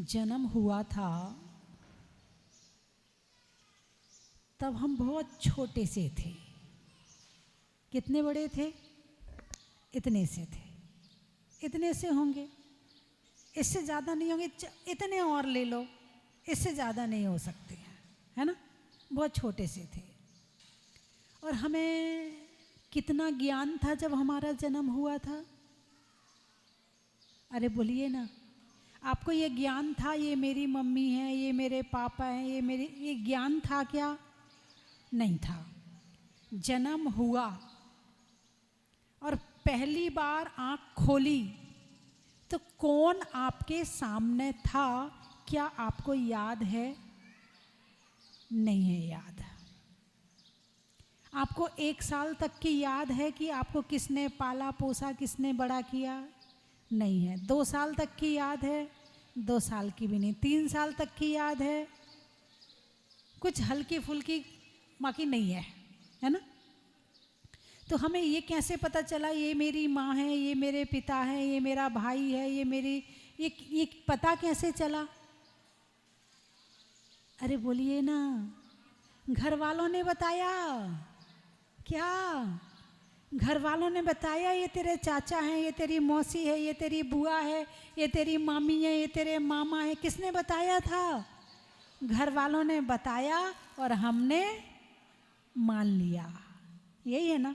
जन्म हुआ था तब हम बहुत छोटे से थे। कितने बड़े थे? इतने से थे, इतने से होंगे, इससे ज़्यादा नहीं होंगे। इतने और ले लो, इससे ज़्यादा नहीं हो सकते, है ना। बहुत छोटे से थे। और हमें कितना ज्ञान था जब हमारा जन्म हुआ था? अरे बोलिए ना, आपको ये ज्ञान था ये मेरी मम्मी है, ये मेरे पापा हैं, ये ज्ञान था क्या? नहीं था। जन्म हुआ और पहली बार आँख खोली तो कौन आपके सामने था, क्या आपको याद है? नहीं है याद। आपको 1 साल तक की याद है कि आपको किसने पाला पोसा, किसने बड़ा किया? नहीं है। 2 साल तक की याद है? 2 साल की भी नहीं। 3 साल तक की याद है? कुछ हल्की फुल्की, बाकी नहीं है, है ना। तो हमें ये कैसे पता चला ये मेरी माँ है, ये मेरे पिता है, ये मेरा भाई है, ये पता कैसे चला? अरे बोलिए ना, घर वालों ने बताया क्या? घर वालों ने बताया ये तेरे चाचा हैं, ये तेरी मौसी है, ये तेरी बुआ है, ये तेरी मामी है, ये तेरे मामा है। किसने बताया था? घर वालों ने बताया और हमने मान लिया। यही है ना।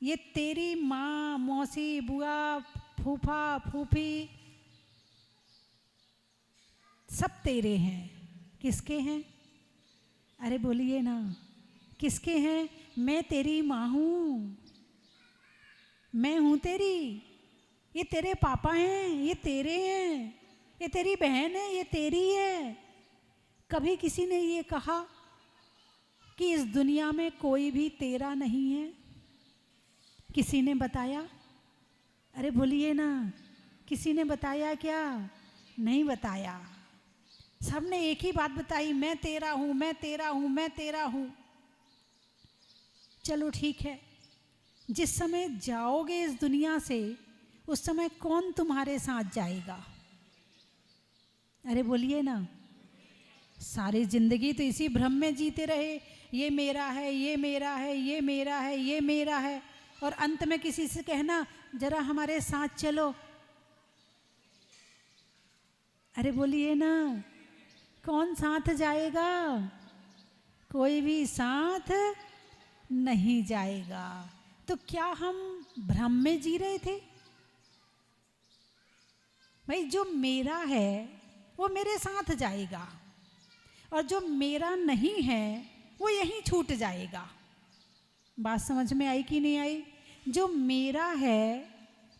ये तेरी माँ, मौसी, बुआ, फूफा, फूफी सब तेरे हैं। किसके हैं? अरे बोलिए ना, किसके हैं? मैं तेरी माँ हूँ, मैं हूँ तेरी। ये तेरे पापा हैं, ये तेरे हैं। ये तेरी बहन है, ये तेरी है। कभी किसी ने ये कहा कि इस दुनिया में कोई भी तेरा नहीं है? किसी ने बताया? अरे बोलिए ना, किसी ने बताया क्या? नहीं बताया। सबने एक ही बात बताई, मैं तेरा हूँ, मैं तेरा हूँ, मैं तेरा हूँ। चलो ठीक है, जिस समय जाओगे इस दुनिया से उस समय कौन तुम्हारे साथ जाएगा? अरे बोलिए ना। सारी जिंदगी तो इसी भ्रम में जीते रहे, ये मेरा है, ये मेरा है, ये मेरा है, ये मेरा है। और अंत में किसी से कहना जरा हमारे साथ चलो। अरे बोलिए ना, कौन साथ जाएगा? कोई भी साथ नहीं जाएगा। तो क्या हम भ्रम में जी रहे थे? भाई जो मेरा है वो मेरे साथ जाएगा और जो मेरा नहीं है वो यहीं छूट जाएगा। बात समझ में आई कि नहीं आई? जो मेरा है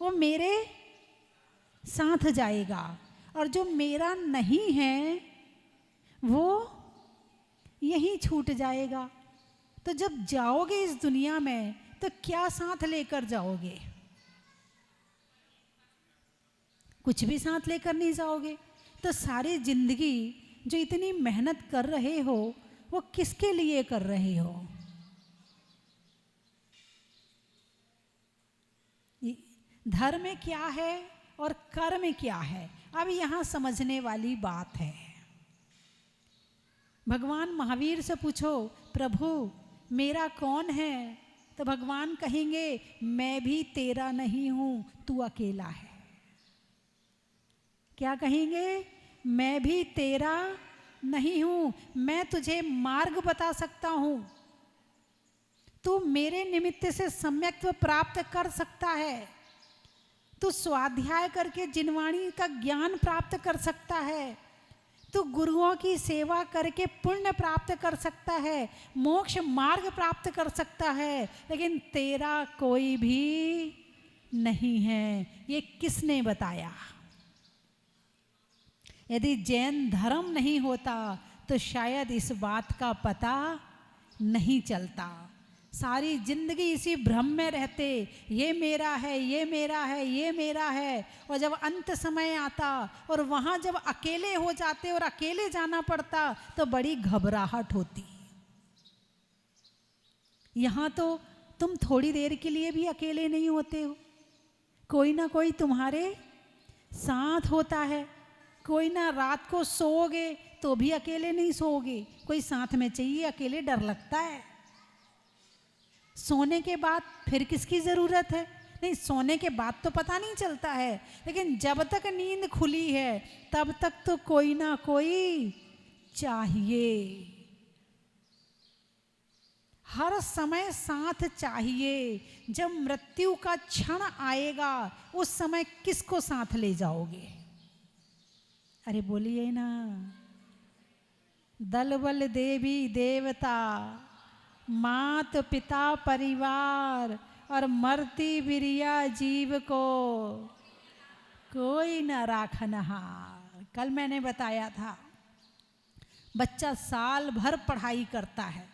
वो मेरे साथ जाएगा और जो मेरा नहीं है वो यहीं छूट जाएगा। तो जब जाओगे इस दुनिया में तो क्या साथ लेकर जाओगे? कुछ भी साथ लेकर नहीं जाओगे। तो सारी जिंदगी जो इतनी मेहनत कर रहे हो वो किसके लिए कर रहे हो? धर्म क्या है और कर्म क्या है, अब यहाँ समझने वाली बात है। भगवान महावीर से पूछो प्रभु मेरा कौन है, तो भगवान कहेंगे मैं भी तेरा नहीं हूँ, तू अकेला है। क्या कहेंगे? मैं भी तेरा नहीं हूँ, मैं तुझे मार्ग बता सकता हूँ, तू मेरे निमित्त से सम्यक्त्व प्राप्त कर सकता है, तू स्वाध्याय करके जिनवाणी का ज्ञान प्राप्त कर सकता है, तू गुरुओं की सेवा करके पुण्य प्राप्त कर सकता है, मोक्ष मार्ग प्राप्त कर सकता है, लेकिन तेरा कोई भी नहीं है। ये किसने बताया? यदि जैन धर्म नहीं होता तो शायद इस बात का पता नहीं चलता। सारी जिंदगी इसी भ्रम में रहते, ये मेरा है, ये मेरा है, ये मेरा है। और जब अंत समय आता और वहाँ जब अकेले हो जाते और अकेले जाना पड़ता तो बड़ी घबराहट होती। यहाँ तो तुम थोड़ी देर के लिए भी अकेले नहीं होते हो, कोई ना कोई तुम्हारे साथ होता है। कोई ना रात को सोओगे तो भी अकेले नहीं सोओगे, कोई साथ में चाहिए, अकेले डर लगता है। सोने के बाद फिर किसकी ज़रूरत है? नहीं, सोने के बाद तो पता नहीं चलता है, लेकिन जब तक नींद खुली है तब तक तो कोई ना कोई चाहिए। हर समय साथ चाहिए। जब मृत्यु का क्षण आएगा उस समय किसको साथ ले जाओगे? अरे बोलिए ना। दल बल देवी देवता, मात पिता परिवार और मरती बिरिया जीव को कोई न राखनहार। कल मैंने बताया था, बच्चा साल भर पढ़ाई करता है।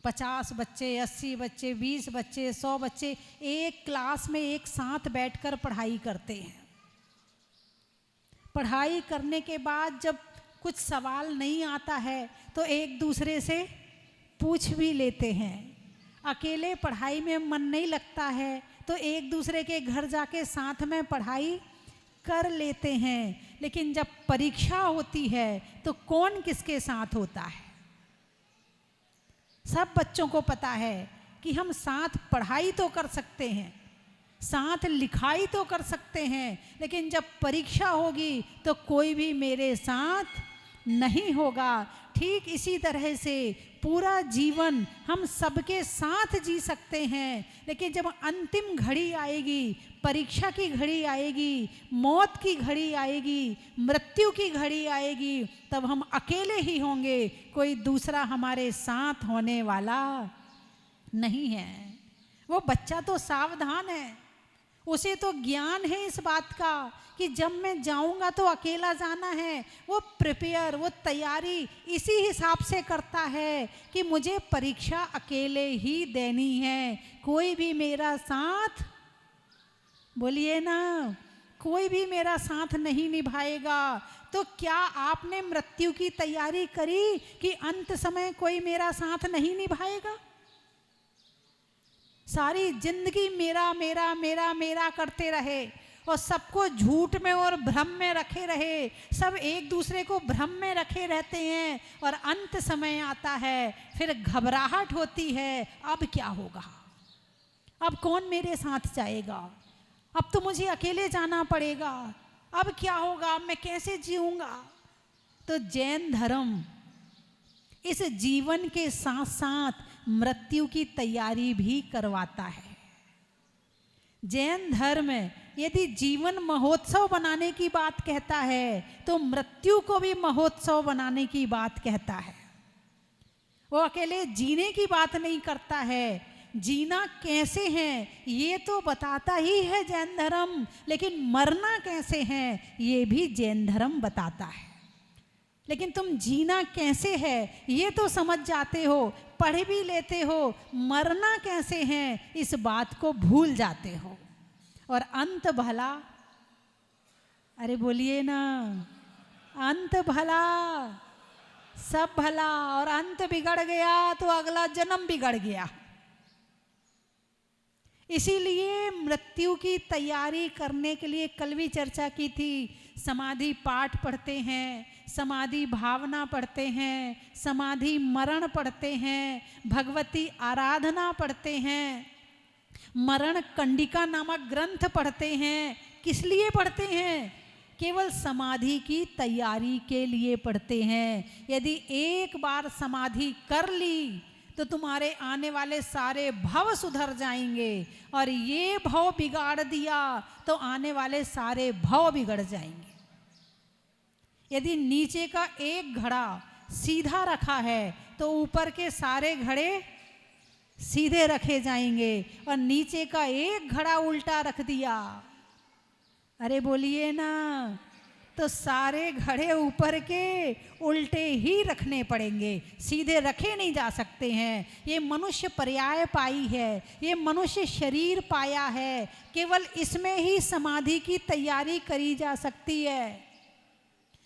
50 बच्चे, 80 बच्चे, 20 बच्चे, 100 बच्चे एक क्लास में एक साथ बैठकर पढ़ाई करते हैं। पढ़ाई करने के बाद जब कुछ सवाल नहीं आता है तो एक दूसरे से पूछ भी लेते हैं। अकेले पढ़ाई में मन नहीं लगता है तो एक दूसरे के घर जाके साथ में पढ़ाई कर लेते हैं। लेकिन जब परीक्षा होती है तो कौन किसके साथ होता है? सब बच्चों को पता है कि हम साथ पढ़ाई तो कर सकते हैं, साथ लिखाई तो कर सकते हैं, लेकिन जब परीक्षा होगी तो कोई भी मेरे साथ नहीं होगा। ठीक इसी तरह से पूरा जीवन हम सबके साथ जी सकते हैं, लेकिन जब अंतिम घड़ी आएगी, परीक्षा की घड़ी आएगी, मौत की घड़ी आएगी, मृत्यु की घड़ी आएगी, तब हम अकेले ही होंगे, कोई दूसरा हमारे साथ होने वाला नहीं है। वो बच्चा तो सावधान है, उसे तो ज्ञान है इस बात का कि जब मैं जाऊंगा तो अकेला जाना है। वो प्रिपेयर, वो तैयारी इसी हिसाब से करता है कि मुझे परीक्षा अकेले ही देनी है, कोई भी मेरा साथ, बोलिए ना, कोई भी मेरा साथ नहीं निभाएगा। तो क्या आपने मृत्यु की तैयारी करी कि अंत समय कोई मेरा साथ नहीं निभाएगा? सारी जिंदगी मेरा मेरा मेरा मेरा करते रहे और सबको झूठ में और भ्रम में रखे रहे, सब एक दूसरे को भ्रम में रखे रहते हैं, और अंत समय आता है फिर घबराहट होती है, अब क्या होगा, अब कौन मेरे साथ जाएगा, अब तो मुझे अकेले जाना पड़ेगा, अब क्या होगा, मैं कैसे जीऊंगा। तो जैन धर्म इस जीवन के साथ साथ मृत्यु की तैयारी भी करवाता है। जैन धर्म यदि जीवन महोत्सव बनाने की बात कहता है तो मृत्यु को भी महोत्सव बनाने की बात कहता है। वो अकेले जीने की बात नहीं करता है, जीना कैसे है ये तो बताता ही है जैन धर्म, लेकिन मरना कैसे है ये भी जैन धर्म बताता है। लेकिन तुम जीना कैसे है ये तो समझ जाते हो, पढ़ भी लेते हो, मरना कैसे है इस बात को भूल जाते हो। और अंत भला, अरे बोलिए ना, अंत भला सब भला, और अंत बिगड़ गया तो अगला जन्म बिगड़ गया। इसीलिए मृत्यु की तैयारी करने के लिए कल भी चर्चा की थी, समाधि पाठ पढ़ते हैं, समाधि भावना पढ़ते हैं, समाधि मरण पढ़ते हैं, भगवती आराधना पढ़ते हैं, मरण कंडिका नामक ग्रंथ पढ़ते हैं। किस लिए पढ़ते हैं? केवल समाधि की तैयारी के लिए पढ़ते हैं। यदि एक बार समाधि कर ली तो तुम्हारे आने वाले सारे भव सुधर जाएंगे, और ये भव बिगाड़ दिया तो आने वाले सारे भव बिगड़ जाएंगे। यदि नीचे का एक घड़ा सीधा रखा है तो ऊपर के सारे घड़े सीधे रखे जाएंगे, और नीचे का एक घड़ा उल्टा रख दिया, अरे बोलिए ना, तो सारे घड़े ऊपर के उल्टे ही रखने पड़ेंगे, सीधे रखे नहीं जा सकते हैं। ये मनुष्य पर्याय पाई है, ये मनुष्य शरीर पाया है, केवल इसमें ही समाधि की तैयारी करी जा सकती है,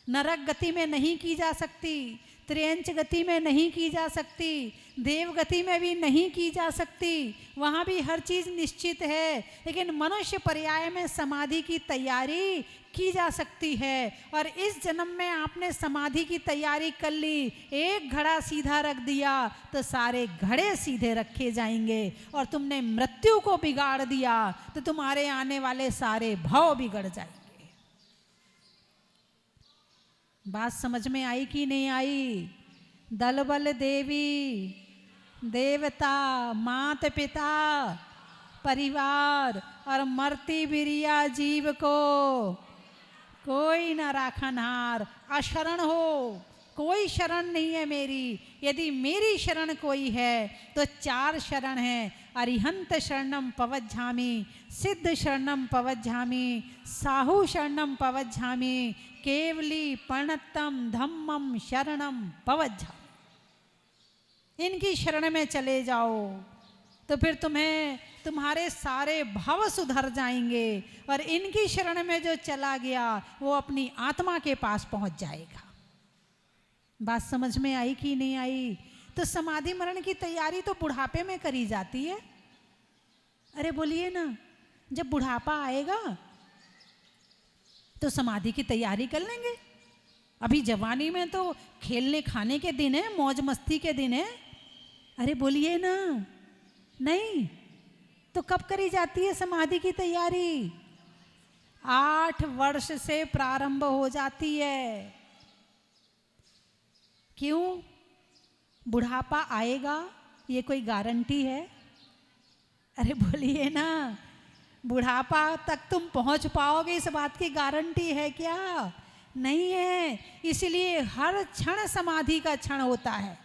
नरक गति में नहीं की जा सकती। त्रियंच गति में नहीं की जा सकती, देव गति में भी नहीं की जा सकती, वहाँ भी हर चीज़ निश्चित है। लेकिन मनुष्य पर्याय में समाधि की तैयारी की जा सकती है। और इस जन्म में आपने समाधि की तैयारी कर ली, एक घड़ा सीधा रख दिया तो सारे घड़े सीधे रखे जाएंगे। और तुमने मृत्यु को बिगाड़ दिया तो तुम्हारे आने वाले सारे भव बिगड़ जाएंगे। बात समझ में आई कि नहीं आई? दल बल देवी देवता मात पिता परिवार और मरती बिरिया जीव को कोई न राखनहार। अशरण हो, कोई शरण नहीं है मेरी। यदि मेरी शरण कोई है तो 4 शरण है। अरिहंत शरणम पवज्झामि, सिद्ध शरणम पवज्झामि, साहु शरणम पवज्झामि, केवली पर्णतम धम्मम शरणम पवज्झामि। इनकी शरण में चले जाओ तो फिर तुम्हारे सारे भव सुधर जाएंगे। और इनकी शरण में जो चला गया वो अपनी आत्मा के पास पहुंच जाएगा। बात समझ में आई कि नहीं आई? तो समाधि मरण की तैयारी तो बुढ़ापे में करी जाती है। अरे बोलिए ना, जब बुढ़ापा आएगा तो समाधि की तैयारी कर लेंगे। अभी जवानी में तो खेलने खाने के दिन है, मौज मस्ती के दिन है। अरे बोलिए ना, नहीं तो कब करी जाती है समाधि की तैयारी? 8 वर्ष से प्रारंभ हो जाती है। क्यों? बुढ़ापा आएगा ये कोई गारंटी है? अरे बोलिए ना, बुढ़ापा तक तुम पहुंच पाओगे इस बात की गारंटी है क्या? नहीं है। इसलिए हर क्षण समाधि का क्षण होता है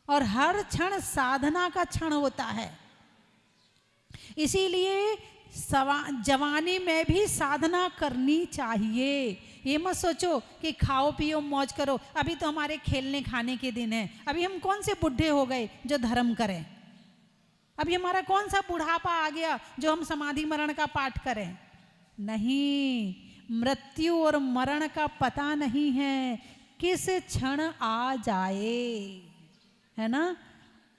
और हर क्षण साधना का क्षण होता है। इसीलिए जवानी में भी साधना करनी चाहिए। ये मत सोचो कि खाओ पियो मौज करो। अभी तो हमारे खेलने खाने के दिन है। अभी हम कौन से बुढ़े हो गए जो धर्म करें? अभी हमारा कौन सा बुढ़ापा आ गया जो हम समाधि मरण का पाठ करें? नहीं, मृत्यु और मरण का पता नहीं है, किस क्षण आ जाए, है ना?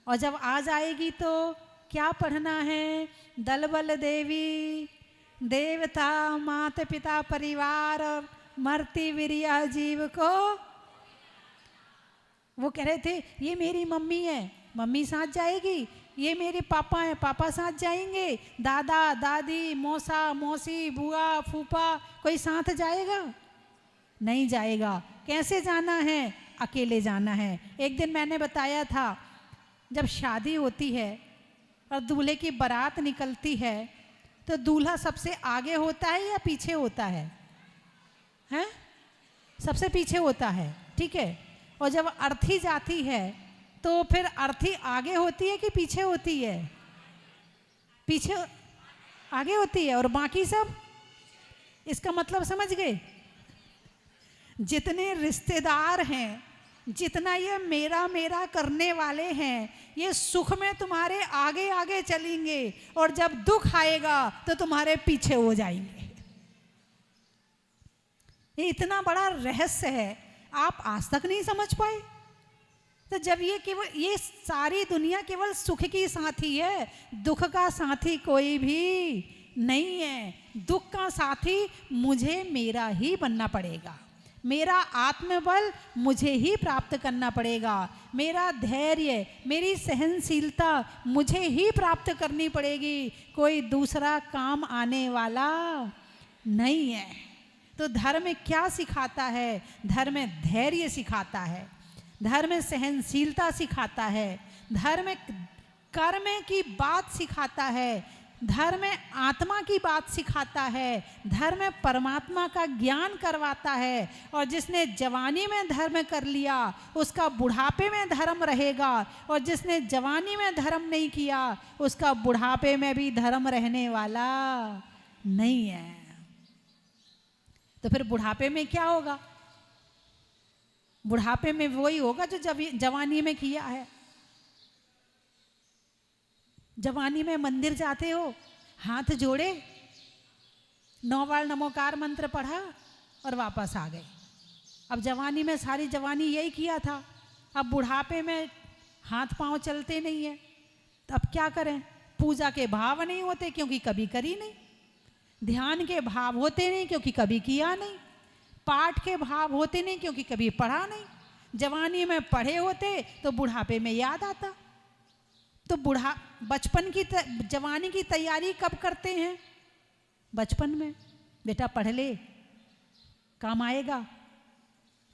और जब आ जाएगी तो क्या पढ़ना है? दल बल देवी देवता माता पिता परिवार मरती वीरिया जीव को। वो कह रहे थे ये मेरी मम्मी है, मम्मी साथ जाएगी। ये मेरे पापा हैं, पापा साथ जाएंगे। दादा दादी मौसा मौसी बुआ फूफा कोई साथ जाएगा? नहीं जाएगा। कैसे जाना है? अकेले जाना है। एक दिन मैंने बताया था, जब शादी होती है और दूल्हे की बारात निकलती है तो दूल्हा सबसे आगे होता है या पीछे होता है? हैं? सबसे पीछे होता है, ठीक है। और जब अर्थी जाती है तो फिर अर्थी आगे होती है कि पीछे होती है? पीछे आगे होती है। और बाकी सब? इसका मतलब समझ गए? जितने रिश्तेदार हैं, जितना ये मेरा मेरा करने वाले हैं, ये सुख में तुम्हारे आगे आगे चलेंगे और जब दुख आएगा तो तुम्हारे पीछे हो जाएंगे। ये इतना बड़ा रहस्य है, आप आज तक नहीं समझ पाए। तो जब ये सारी दुनिया केवल सुख की साथी है, दुख का साथी कोई भी नहीं है। दुख का साथी मुझे मेरा ही बनना पड़ेगा। मेरा आत्मबल मुझे ही प्राप्त करना पड़ेगा। मेरा धैर्य, मेरी सहनशीलता मुझे ही प्राप्त करनी पड़ेगी। कोई दूसरा काम आने वाला नहीं है। तो धर्म क्या सिखाता है? धर्म धैर्य सिखाता है, धर्म सहनशीलता सिखाता है, धर्म कर्म की बात सिखाता है, धर्म आत्मा की बात सिखाता है, धर्म परमात्मा का ज्ञान करवाता है। और जिसने जवानी में धर्म कर लिया उसका बुढ़ापे में धर्म रहेगा, और जिसने जवानी में धर्म नहीं किया उसका बुढ़ापे में भी धर्म रहने वाला नहीं है। तो फिर बुढ़ापे में क्या होगा? बुढ़ापे में वही होगा जो जवानी में किया है। जवानी में मंदिर जाते हो, हाथ जोड़े, 9 बार नमोकार मंत्र पढ़ा और वापस आ गए। अब जवानी में सारी जवानी यही किया था, अब बुढ़ापे में हाथ पांव चलते नहीं है, तो अब क्या करें? पूजा के भाव नहीं होते क्योंकि कभी करी नहीं, ध्यान के भाव होते नहीं क्योंकि कभी किया नहीं, पाठ के भाव होते नहीं क्योंकि कभी पढ़ा नहीं। जवानी में पढ़े होते तो बुढ़ापे में याद आता। तो बचपन की जवानी की तैयारी कब करते हैं? बचपन में। बेटा पढ़ ले, काम आएगा,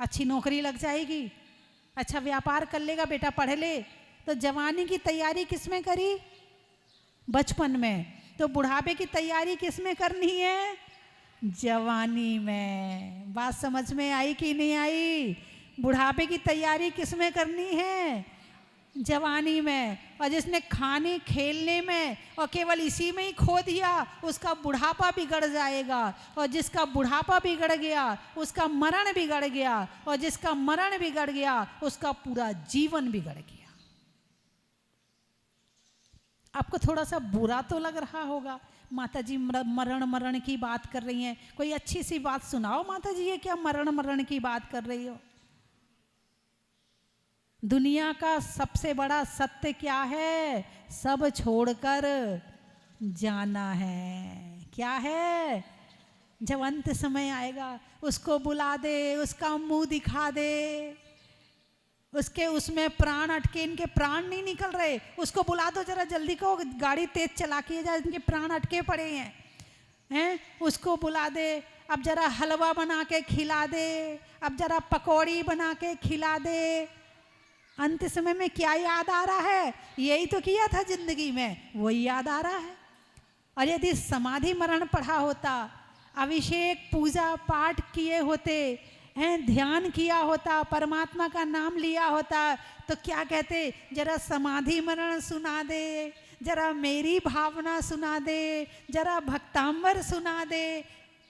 अच्छी नौकरी लग जाएगी, अच्छा व्यापार कर लेगा, बेटा पढ़ ले। तो जवानी की तैयारी किस में करी? बचपन में। तो बुढ़ापे की तैयारी किस में करनी है? जवानी में। बात समझ में आई कि नहीं आई? बुढ़ापे की तैयारी किस में करनी है? जवानी में। और जिसने खाने खेलने में और केवल इसी में ही खो दिया, उसका बुढ़ापा बिगड़ जाएगा, और जिसका बुढ़ापा बिगड़ गया उसका मरण बिगड़ गया, और जिसका मरण बिगड़ गया उसका पूरा जीवन बिगड़ गया। आपको थोड़ा सा बुरा तो लग रहा होगा, माता जी मरण की बात कर रही हैं, कोई अच्छी सी बात सुनाओ माता जी, ये क्या मरण की बात कर रही हो? दुनिया का सबसे बड़ा सत्य क्या है? सब छोड़कर जाना है। क्या है? जब अंत समय आएगा उसको बुला दे, उसका मुंह दिखा दे, उसके उसमें प्राण अटके, इनके प्राण नहीं निकल रहे, उसको बुला दो जरा जल्दी, को गाड़ी तेज चला के जा, इनके प्राण अटके पड़े हैं, उसको बुला दे, अब जरा हलवा बना के खिला दे, अब जरा पकौड़ी बना के खिला दे। अंत समय में क्या याद आ रहा है? यही तो किया था जिंदगी में, वही याद आ रहा है। और यदि समाधि मरण पढ़ा होता, अभिषेक पूजा पाठ किए होते हैं, ध्यान किया होता, परमात्मा का नाम लिया होता, तो क्या कहते? जरा समाधि मरण सुना दे, जरा मेरी भावना सुना दे, जरा भक्तांबर सुना दे।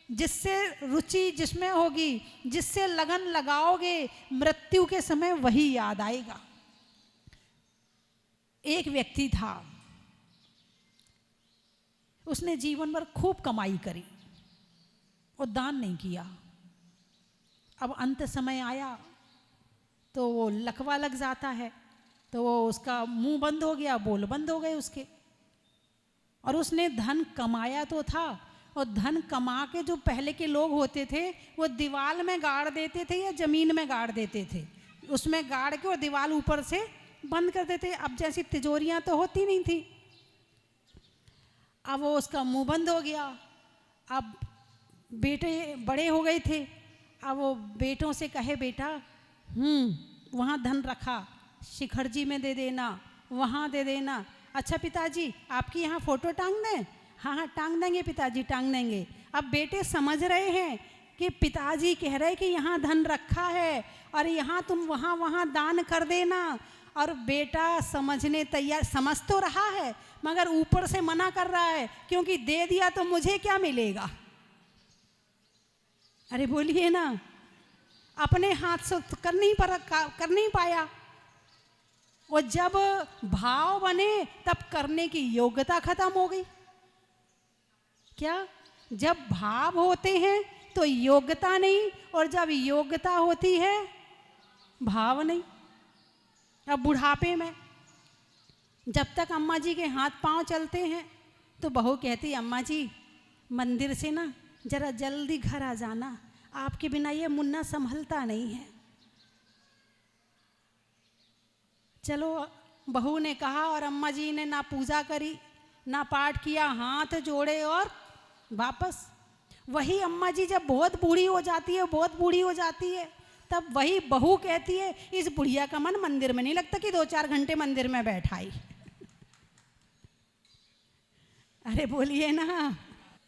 जिससे रुचि जिसमें होगी, जिससे लगन लगाओगे, मृत्यु के समय वही याद आएगा। एक व्यक्ति था, उसने जीवन भर खूब कमाई करी और दान नहीं किया। अब अंत समय आया तो वो लकवा लग जाता है, तो वो उसका मुंह बंद हो गया, बोल बंद हो गए उसके। और उसने धन कमाया तो था, और धन कमा के जो पहले के लोग होते थे वो दीवार में गाड़ देते थे या जमीन में गाड़ देते थे, उसमें गाड़ के और दीवार ऊपर से बंद कर देते। अब जैसी तिजोरियां तो होती नहीं थी। अब वो उसका मुंह बंद हो गया। अब बेटे बड़े हो गए थे, अब वो बेटों से कहे, बेटा वहाँ धन रखा, शिखर जी में दे देना, वहाँ दे देना। अच्छा पिताजी आपकी यहाँ फोटो टांग दें? हाँ हाँ टांग देंगे पिताजी, टांग देंगे। अब बेटे समझ रहे हैं कि पिताजी कह रहे कि यहाँ धन रखा है और यहाँ तुम वहाँ वहाँ दान कर देना, और बेटा समझने तैयार, समझ तो रहा है मगर ऊपर से मना कर रहा है, क्योंकि दे दिया तो मुझे क्या मिलेगा? अरे बोलिए ना, अपने हाथ से कर नहीं पाया। वो जब भाव बने तब करने की योग्यता खत्म हो गई। क्या? जब भाव होते हैं तो योग्यता नहीं, और जब योग्यता होती है भाव नहीं। अब बुढ़ापे में जब तक अम्मा जी के हाथ पांव चलते हैं तो बहू कहती, अम्मा जी मंदिर से ना जरा जल्दी घर आ जाना, आपके बिना ये मुन्ना संभलता नहीं है। चलो बहू ने कहा, और अम्मा जी ने ना पूजा करी ना पाठ किया, हाथ जोड़े और वापस। वही अम्मा जी जब बहुत बूढ़ी हो जाती है, बहुत बूढ़ी हो जाती है, तब वही बहू कहती है, इस बुढ़िया का मन मंदिर में नहीं लगता कि 2-4 घंटे मंदिर में बैठाई। अरे बोलिए ना,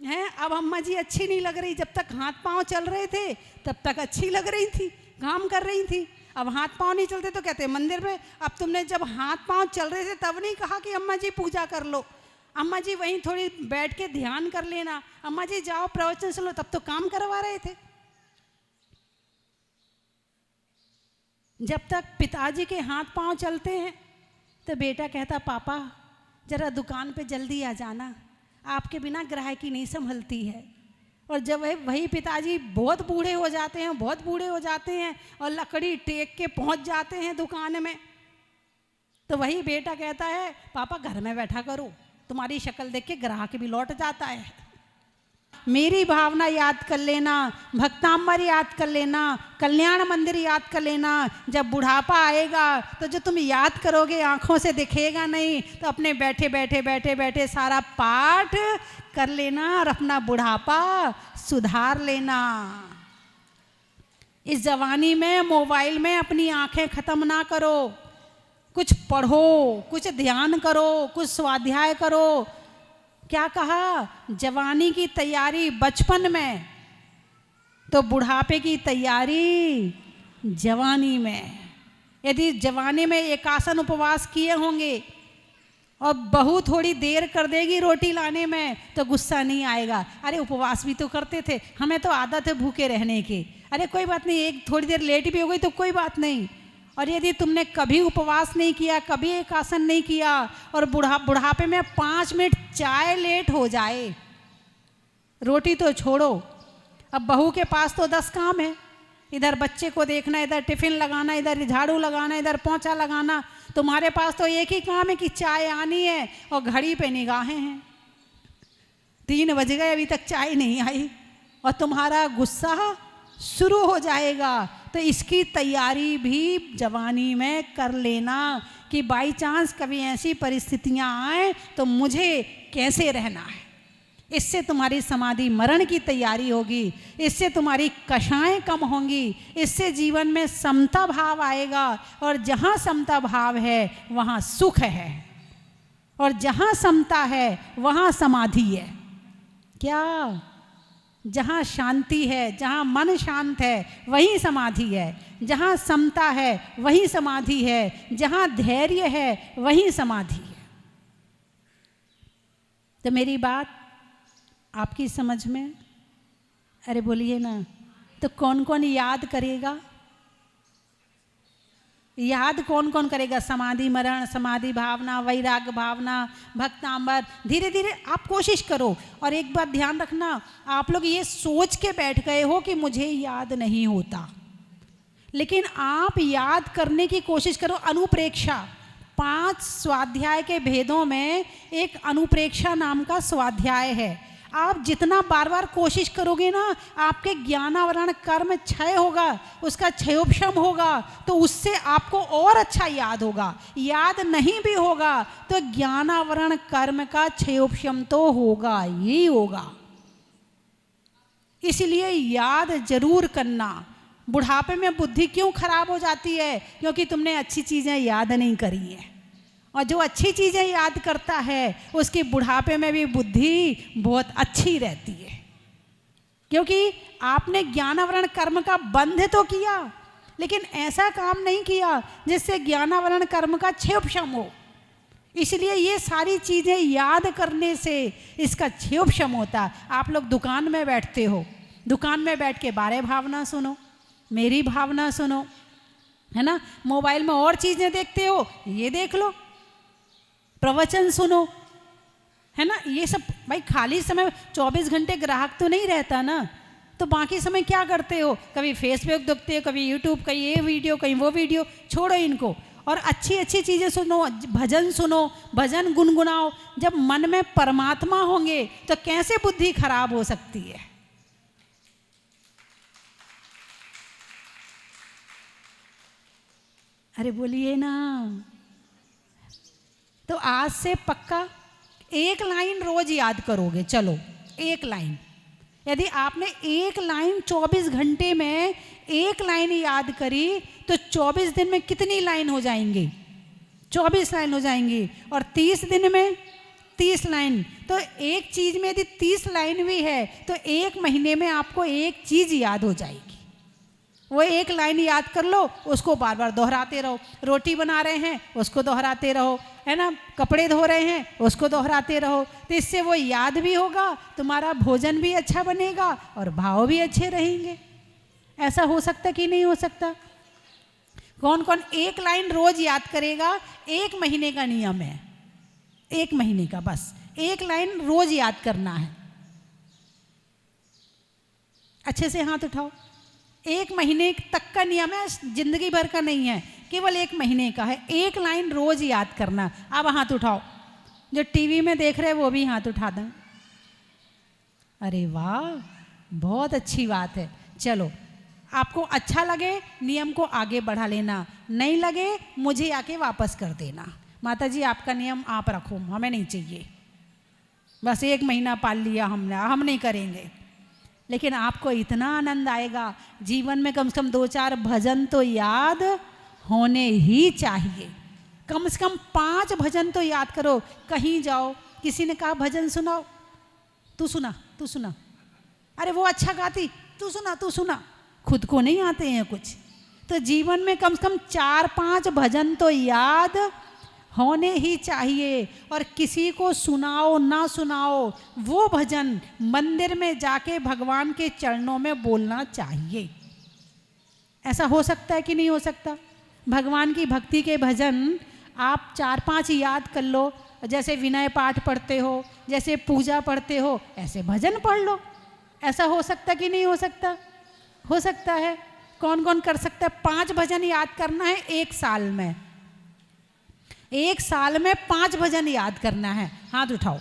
है? अब अम्मा जी अच्छी नहीं लग रही, जब तक हाथ पांव चल रहे थे तब तक अच्छी लग रही थी, काम कर रही थी। अब हाथ पांव नहीं चलते तो कहते मंदिर में। अब तुमने जब हाथ पांव चल रहे थे तब नहीं कहा कि अम्मा जी पूजा कर लो, अम्मा जी वहीं थोड़ी बैठ के ध्यान कर लेना, अम्मा जी जाओ प्रवचन सुनो, तब तो काम करवा रहे थे। जब तक पिताजी के हाथ पांव चलते हैं तो बेटा कहता, पापा जरा दुकान पे जल्दी आ जाना, आपके बिना ग्राहकी नहीं संभलती है। और जब वही पिताजी बहुत बूढ़े हो जाते हैं, बहुत बूढ़े हो जाते हैं और लकड़ी टेक के पहुंच जाते हैं दुकान में, तो वही बेटा कहता है पापा घर में बैठा करो, तुम्हारी शक्ल देख के ग्राहक भी लौट जाता है। मेरी भावना याद कर लेना, भक्तांबर याद कर लेना, कल्याण मंदिर याद कर लेना। जब बुढ़ापा आएगा तो जो तुम याद करोगे आंखों से दिखेगा नहीं, तो अपने बैठे बैठे बैठे बैठे सारा पाठ कर लेना और अपना बुढ़ापा सुधार लेना। इस जवानी में मोबाइल में अपनी आंखें खत्म ना करो, कुछ पढ़ो, कुछ ध्यान करो, कुछ स्वाध्याय करो। क्या कहा, जवानी की तैयारी बचपन में, तो बुढ़ापे की तैयारी जवानी में। यदि जवानी में एकासन उपवास किए होंगे और बहू थोड़ी देर कर देगी रोटी लाने में, तो गुस्सा नहीं आएगा, अरे उपवास भी तो करते थे, हमें तो आदत है भूखे रहने की, अरे कोई बात नहीं, एक थोड़ी देर लेट भी हो गई तो कोई बात नहीं। और यदि तुमने कभी उपवास नहीं किया, कभी एक आसन नहीं किया और बुढ़ापे में 5 मिनट चाय लेट हो जाए, रोटी तो छोड़ो, अब बहू के पास तो 10 काम है, इधर बच्चे को देखना, इधर टिफिन लगाना, इधर झाड़ू लगाना, इधर पोंछा लगाना। तुम्हारे पास तो एक ही काम है कि चाय आनी है और घड़ी पे निगाहें हैं, 3 बज गए अभी तक चाय नहीं आई और तुम्हारा गुस्सा शुरू हो जाएगा। तो इसकी तैयारी भी जवानी में कर लेना कि बाई चांस कभी ऐसी परिस्थितियां आए तो मुझे कैसे रहना है। इससे तुम्हारी समाधि मरण की तैयारी होगी, इससे तुम्हारी कषाएं कम होंगी, इससे जीवन में समता भाव आएगा। और जहाँ समता भाव है वहाँ सुख है, और जहाँ समता है वहाँ समाधि है। क्या, जहाँ शांति है, जहाँ मन शांत है वहीं समाधि है, जहाँ समता है वहीं समाधि है, जहाँ धैर्य है वहीं समाधि है। तो मेरी बात आपकी समझ में? अरे बोलिए ना, तो कौन कौन याद करेगा? याद कौन कौन करेगा? समाधि मरण, समाधि भावना, वैराग्य भावना, भक्तांबर। धीरे धीरे आप कोशिश करो। और एक बात ध्यान रखना, आप लोग ये सोच के बैठ गए हो कि मुझे याद नहीं होता, लेकिन आप याद करने की कोशिश करो। अनुप्रेक्षा, 5 स्वाध्याय के भेदों में एक अनुप्रेक्षा नाम का स्वाध्याय है। आप जितना बार बार कोशिश करोगे ना, आपके ज्ञानावरण कर्म क्षय होगा, उसका क्षयोपशम होगा, तो उससे आपको और अच्छा याद होगा। याद नहीं भी होगा तो ज्ञानावरण कर्म का क्षयोपशम तो होगा ही होगा। इसलिए याद जरूर करना। बुढ़ापे में बुद्धि क्यों खराब हो जाती है? क्योंकि तुमने अच्छी चीज़ें याद नहीं करी है। और जो अच्छी चीज़ें याद करता है उसकी बुढ़ापे में भी बुद्धि बहुत अच्छी रहती है, क्योंकि आपने ज्ञानावरण कर्म का बंध तो किया, लेकिन ऐसा काम नहीं किया जिससे ज्ञानावरण कर्म का क्षयोपशम हो। इसलिए ये सारी चीज़ें याद करने से इसका क्षयोपशम होता। आप लोग दुकान में बैठते हो, दुकान में बैठ के बारे भावना सुनो, मेरी भावना सुनो, है ना। मोबाइल में और चीज़ें देखते हो, ये देख लो, प्रवचन सुनो, है ना। ये सब भाई खाली समय 24 घंटे ग्राहक तो नहीं रहता ना, तो बाकी समय क्या करते हो? कभी फेसबुक देखते हो, कभी यूट्यूब, कहीं ये वीडियो, कहीं वो वीडियो। छोड़ो इनको और अच्छी अच्छी चीज़ें सुनो, भजन सुनो, भजन गुनगुनाओ। जब मन में परमात्मा होंगे तो कैसे बुद्धि खराब हो सकती है? अरे बोलिए ना। तो आज से पक्का 1 लाइन रोज याद करोगे। चलो 1 लाइन, यदि आपने 1 लाइन 24 घंटे में 1 लाइन याद करी तो 24 दिन में कितनी लाइन हो जाएंगी? 24 लाइन हो जाएंगी। और 30 दिन में 30 लाइन। तो एक चीज़ में यदि 30 लाइन भी है तो 1 महीने में आपको एक चीज़ याद हो जाएगी। वो 1 लाइन याद कर लो, उसको बार बार दोहराते रहो। रोटी बना रहे हैं उसको दोहराते रहो, है ना। कपड़े धो रहे हैं उसको दोहराते रहो। तो इससे वो याद भी होगा, तुम्हारा भोजन भी अच्छा बनेगा और भाव भी अच्छे रहेंगे। ऐसा हो सकता कि नहीं हो सकता? कौन कौन 1 लाइन रोज याद करेगा? 1 महीने का नियम है, 1 महीने का, बस 1 लाइन रोज याद करना है। अच्छे से हाथ उठाओ। 1 महीने तक का नियम है, जिंदगी भर का नहीं है, केवल 1 महीने का है। 1 लाइन रोज याद करना। अब हाथ उठाओ। जो टीवी में देख रहे हैं वो भी हाथ उठा दें। अरे वाह, बहुत अच्छी बात है। चलो, आपको अच्छा लगे नियम को आगे बढ़ा लेना, नहीं लगे मुझे आके वापस कर देना। माता जी आपका नियम आप रखो, हमें नहीं चाहिए। बस 1 महीना पाल लिया हमने, हम नहीं करेंगे। लेकिन आपको इतना आनंद आएगा, जीवन में कम से कम 2-4 भजन तो याद होने ही चाहिए। कम से कम 5 भजन तो याद करो। कहीं जाओ, किसी ने कहा भजन सुनाओ, तू सुना, तू सुना। अरे वो अच्छा गाती, तू सुना, तू सुना। खुद को नहीं आते हैं कुछ, तो जीवन में कम से कम 4-5 भजन तो याद होने ही चाहिए। और किसी को सुनाओ ना सुनाओ, वो भजन मंदिर में जाके भगवान के चरणों में बोलना चाहिए। ऐसा हो सकता है कि नहीं हो सकता? भगवान की भक्ति के भजन आप 4-5 याद कर लो। जैसे विनय पाठ पढ़ते हो, जैसे पूजा पढ़ते हो, ऐसे भजन पढ़ लो। ऐसा हो सकता कि नहीं हो सकता? हो सकता है। कौन कौन कर सकता है? 5 भजन याद करना है 1 साल में। 1 साल में 5 भजन याद करना है। हाथ उठाओ।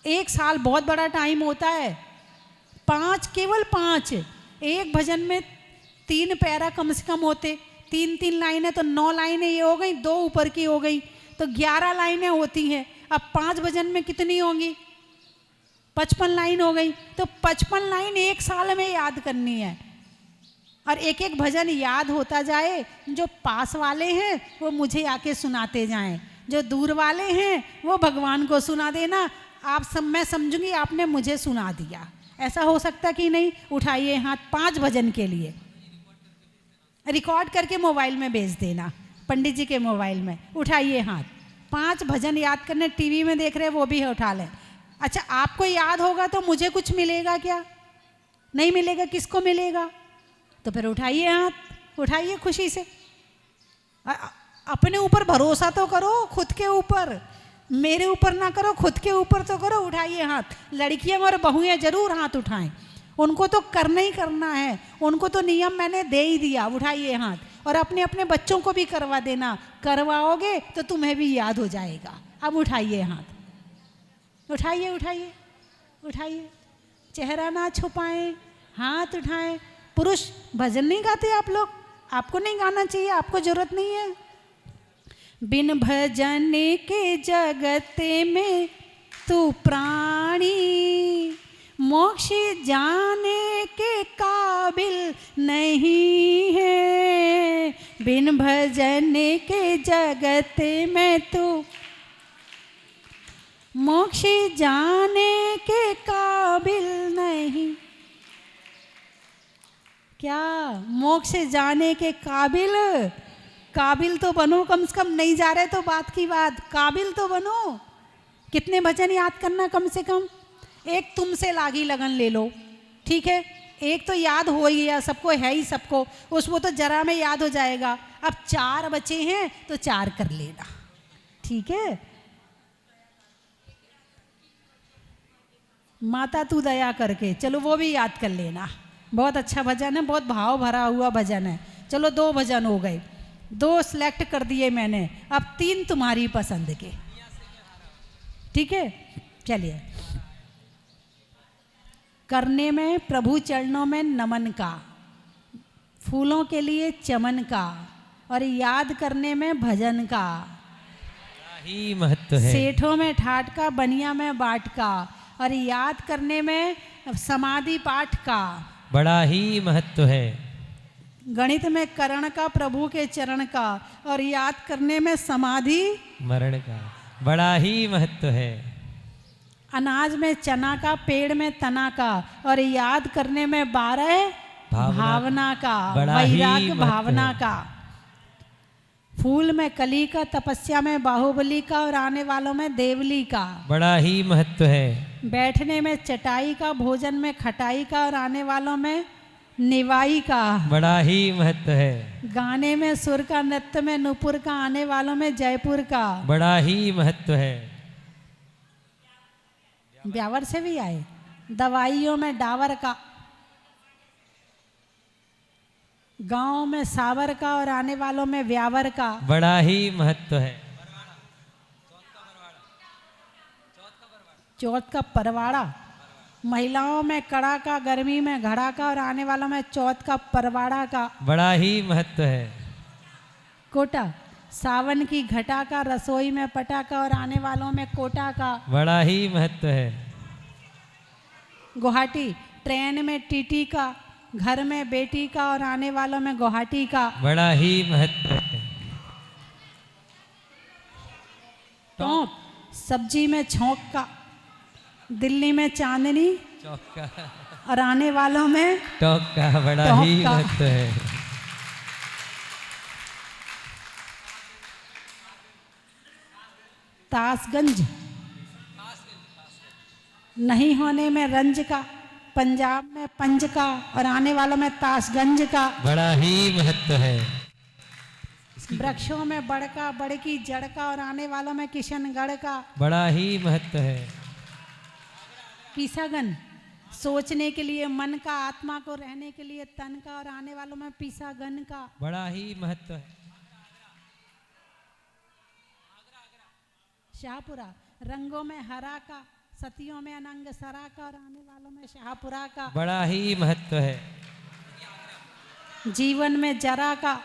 1 साल बहुत बड़ा टाइम होता है। 5, केवल 5। एक भजन में 3 पैरा कम से कम होते, 3-3 लाइनें, तो 9 लाइनें ये हो गई, 2 ऊपर की हो गई, तो 11 लाइनें होती हैं। अब 5 भजन में कितनी होंगी? 55 लाइन हो गई। तो 55 लाइन 1 साल में याद करनी है। और एक एक भजन याद होता जाए। जो पास वाले हैं वो मुझे आके सुनाते जाएं, जो दूर वाले हैं वो भगवान को सुना देना। आप सब, मैं समझूंगी आपने मुझे सुना दिया। ऐसा हो सकता कि नहीं? उठाइए हाथ 5 भजन के लिए। रिकॉर्ड करके मोबाइल में भेज देना, पंडित जी के मोबाइल में। उठाइए हाथ। 5 भजन याद करने, टीवी में देख रहे हैं वो भी उठा लें। अच्छा, आपको याद होगा तो मुझे कुछ मिलेगा क्या? नहीं मिलेगा। किसको मिलेगा? तो फिर उठाइए हाथ, उठाइए खुशी से। अपने ऊपर भरोसा तो करो, खुद के ऊपर। मेरे ऊपर ना करो, खुद के ऊपर तो करो। उठाइए हाथ। लड़कियां और बहुएं जरूर हाथ उठाएं, उनको तो करना ही करना है, उनको तो नियम मैंने दे ही दिया। उठाइए हाथ। और अपने अपने बच्चों को भी करवा देना, करवाओगे तो तुम्हें भी याद हो जाएगा। अब उठाइए हाथ, उठाइए उठाइए उठाइए। चेहरा ना छुपाएं, हाथ उठाएं। पुरुष भजन नहीं गाते आप लोग? आपको नहीं गाना चाहिए, आपको जरूरत नहीं है। बिन भजन के जगत में तू प्राणी, मोक्ष जाने के काबिल नहीं है। बिन भजन के जगत में तू मोक्ष जाने के काबिल नहीं। क्या मोक्ष जाने के काबिल? काबिल तो बनो, कम से कम नहीं जा रहे तो बात की बात, काबिल तो बनो। कितने भजन याद करना? कम से कम एक तुमसे लागी लगन ले लो, ठीक है? एक तो याद हो ही गया, सबको है ही सबको, उसको तो जरा में याद हो जाएगा। अब 4 बचे हैं तो 4 कर लेना, ठीक है? माता तू दया करके, चलो वो भी याद कर लेना। बहुत अच्छा भजन है, बहुत भाव भरा हुआ भजन है। चलो 2 भजन हो गए, 2 सिलेक्ट कर दिए मैंने। अब 3 तुम्हारी पसंद के, ठीक है? चलिए। करने में प्रभु चरणों में नमन का, फूलों के लिए चमन का, और याद करने में भजन का ही महत्व है। सेठों में ठाट का, बनिया में बाट का, और याद करने में समाधि पाठ का बड़ा ही महत्व है। गणित में करण का, प्रभु के चरण का, और याद करने में समाधि मरण का बड़ा ही महत्व है। अनाज में चना का, पेड़ में तना का, और याद करने में 12 भावना का, वैराग भावना का। फूल में कली का, तपस्या में बाहुबली का, और आने वालों में देवली का बड़ा ही महत्व है। बैठने में चटाई का, भोजन में खटाई का, और आने वालों में निवाई का बड़ा ही महत्व है। गाने में सुर का, नृत्य में नुपुर का, आने वालों में जयपुर का बड़ा ही महत्व है। ब्यावर से भी आए। दवाइयों में डावर का, गांव में सावर का और आने वालों में व्यावर का। बड़ा ही महत्व है। चौथ का परवाड़ा। महिलाओं में कड़ा का, गर्मी में घड़ा का और आने वालों में चौथ का परवाड़ा का। बड़ा ही महत्व है। कोटा। सावन की घटा का, रसोई में पटा का और आने वालों में कोटा का। बड़ा ही महत्व है। गुवाहाटी। ट्रेन में टीटी का, घर में बेटी का और आने वालों में गुवाहाटी का। बड़ा ही महत्व है। टोंक। सब्जी में छौंक का, दिल्ली में चांदनी चौक का और आने वालों में टॉक का। बड़ा टॉक ही का। महत्व है। तासगंज। नहीं होने में रंज का, पंजाब में पंज का और आने वालों में तासगंज का। बड़ा ही महत्व है। वृक्षों में बड़का, बड़की जड़ का और आने वालों में किशनगढ़ का। बड़ा ही महत्व है। पीसागन। सोचने के लिए मन का, आत्मा को रहने के लिए तन का और आने वालों में पीसागन का। बड़ा ही महत्व है। शाहपुरा। रंगों में हरा का, सतियों में अनंग सरा का और आने वालों में शाहपुरा का। बड़ा ही महत्व है। जीवन में जरा का,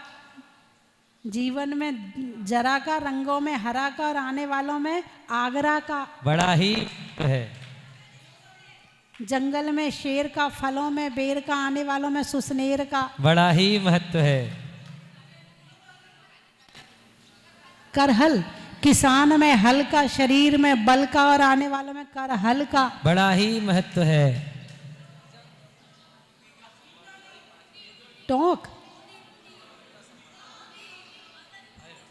जीवन में जरा का, रंगों में हरा का और आने वालों में आगरा का। बड़ा ही महत्व है। जंगल में शेर का, फलों में बेर का, आने वालों में सुसनेर का। बड़ा ही महत्व है। करहल। किसान में हल का, शरीर में बल का और आने वालों में करहल का। बड़ा ही महत्व है। टोंक।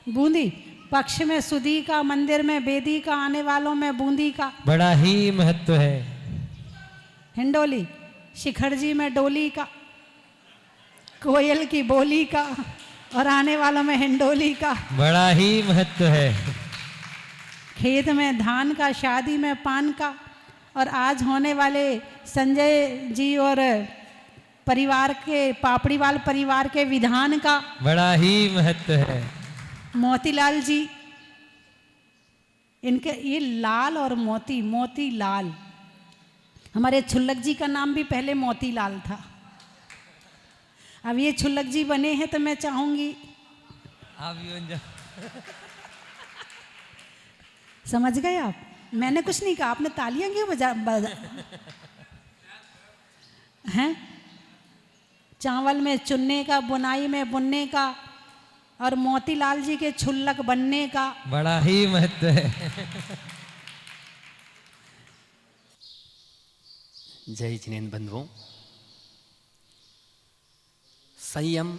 बूंदी। पक्ष में सुदी का, मंदिर में बेदी का, आने वालों में बूंदी का। बड़ा ही महत्व है। हिंडोली। शिखर जी में डोली का, कोयल की बोली का और आने वालों में हिंडोली का। बड़ा ही महत्व है। खेत में धान का, शादी में पान का और आज होने वाले संजय जी और परिवार के, पापड़ीवाल परिवार के विधान का। बड़ा ही महत्व है। मोतीलाल जी, इनके ये लाल और मोती, मोती लाल। हमारे छुल्लक जी का नाम भी पहले मोतीलाल था। अब ये छुल्लक जी बने हैं तो मैं चाहूंगी आप भी बन जाओ। समझ गए आप? मैंने कुछ नहीं कहा, आपने तालियां क्यों बजा हैं? चावल में चुनने का, बुनाई में बुनने का और मोतीलाल जी के छुल्लक बनने का। बड़ा ही महत्व है। जय जिनेन्द्र बंधुओं। संयम,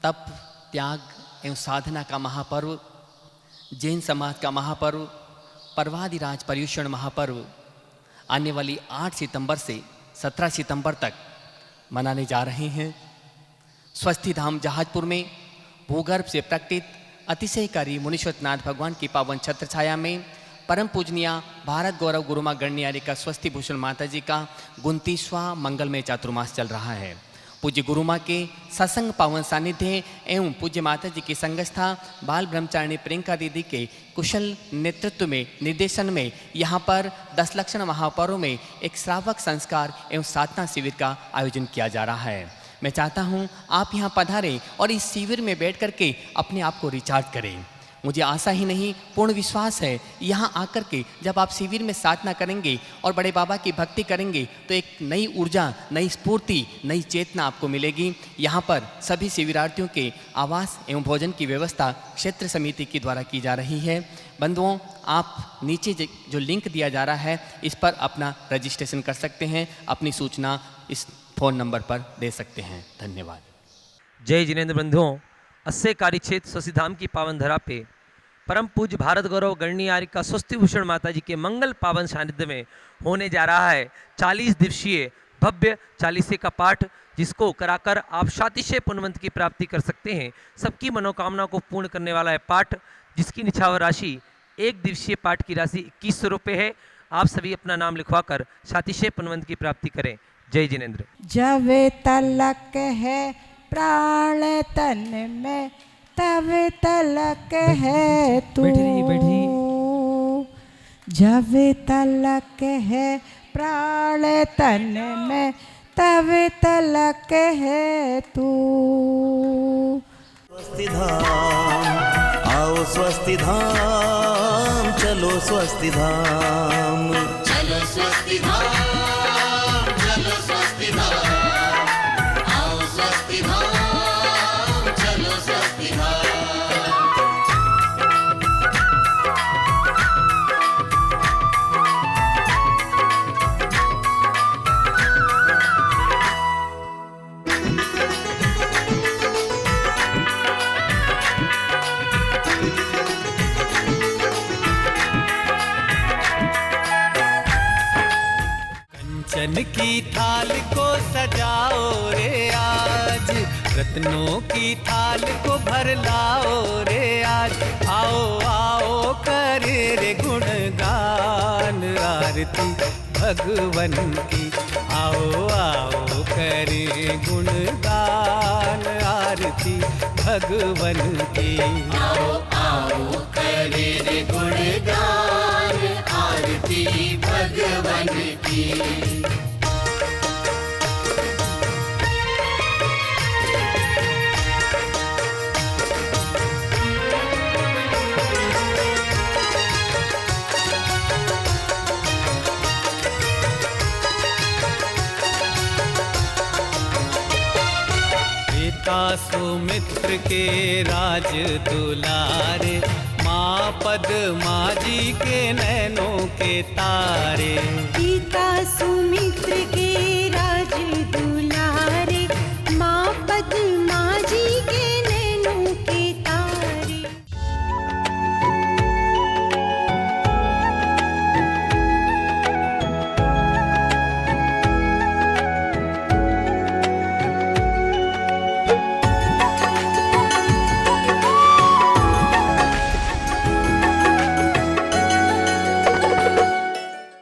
तप, त्याग एवं साधना का महापर्व, जैन समाज का महापर्व, पर्वादिराज पर्युषण महापर्व आने वाली 8 सितंबर से 17 सितंबर तक मनाने जा रहे हैं। स्वस्थी धाम जहाजपुर में भूगर्भ से प्रकटित अतिशयकारी मुनीश्वरनाथ भगवान की पावन छत्र छाया में परम पूजनीय भारत गौरव गुरुमा गणनियारिका स्वस्ति भूषण माता जी का 29वां मंगलमय चातुर्मास चल रहा है। पूज्य गुरुमा के सत्संग पावन सानिध्य एवं पूज्य माता जी की संगस्था बाल ब्रह्मचारिणी प्रियंका दीदी के कुशल नेतृत्व में, निर्देशन में यहाँ पर 10 लक्षण महापर्व में एक श्रावक संस्कार एवं साधना शिविर का आयोजन किया जा रहा है। मैं चाहता हूँ आप यहाँ पधारें और इस शिविर में बैठ करके अपने आप को रिचार्ज करें। मुझे आशा ही नहीं, पूर्ण विश्वास है यहाँ आकर के जब आप शिविर में साधना करेंगे और बड़े बाबा की भक्ति करेंगे तो एक नई ऊर्जा, नई स्फूर्ति, नई चेतना आपको मिलेगी। यहाँ पर सभी शिविरार्थियों के आवास एवं भोजन की व्यवस्था क्षेत्र समिति के द्वारा की जा रही है। बंधुओं, आप नीचे जो लिंक दिया जा रहा है इस पर अपना रजिस्ट्रेशन कर सकते हैं, अपनी सूचना इस फ़ोन नंबर पर दे सकते हैं। धन्यवाद। जय जिनेन्द्र बंधुओं। 80 कार्य क्षेत्र स्वस्तिधाम की पावन धरा पे परम पूज्य भारत गौरव गणनियारिका स्वस्ति भूषण माता जी के मंगल पावन सानिध्य में होने जा रहा है 40 दिवसीय भव्य 40 का पाठ, जिसको कराकर आप शातिशय पुण्यवंत की प्राप्ति कर सकते हैं। सबकी मनोकामना को पूर्ण करने वाला है पाठ, जिसकी निछावर राशि 1 दिवसीय पाठ की राशि 2100 रुपये है। आप सभी अपना नाम लिखवाकर शातिशय पुण्यवंत की प्राप्ति करें। जय जिनेन्द्र। जब तलक है प्राण तन में तब तलक है तू। बैठी। जब तलक है प्राण तन में तब तलक है तू। स्वस्ति धाम आओ स्वस्ति धाम, चलो स्वस्ति धाम, चलो स्वस्ति धाम, चलो स्वस्ति धाम, आओ स्वस्ति धाम, चलो स्वस्ति धाम। कंचन की थाल को सजाओ रे आज, रत्नों की थाल को भर लाओ रे आज। आओ आओ करे रे गुणगान आरती भगवन की, आओ आओ करे गुणगान आरती भगवन की। आओ आओ करे रे गुणगान आरती भगवन की। पिता सुमित्र के राज दुलारे, माँ पद्मा जी के नैनों के तारे। पिता सुमित्र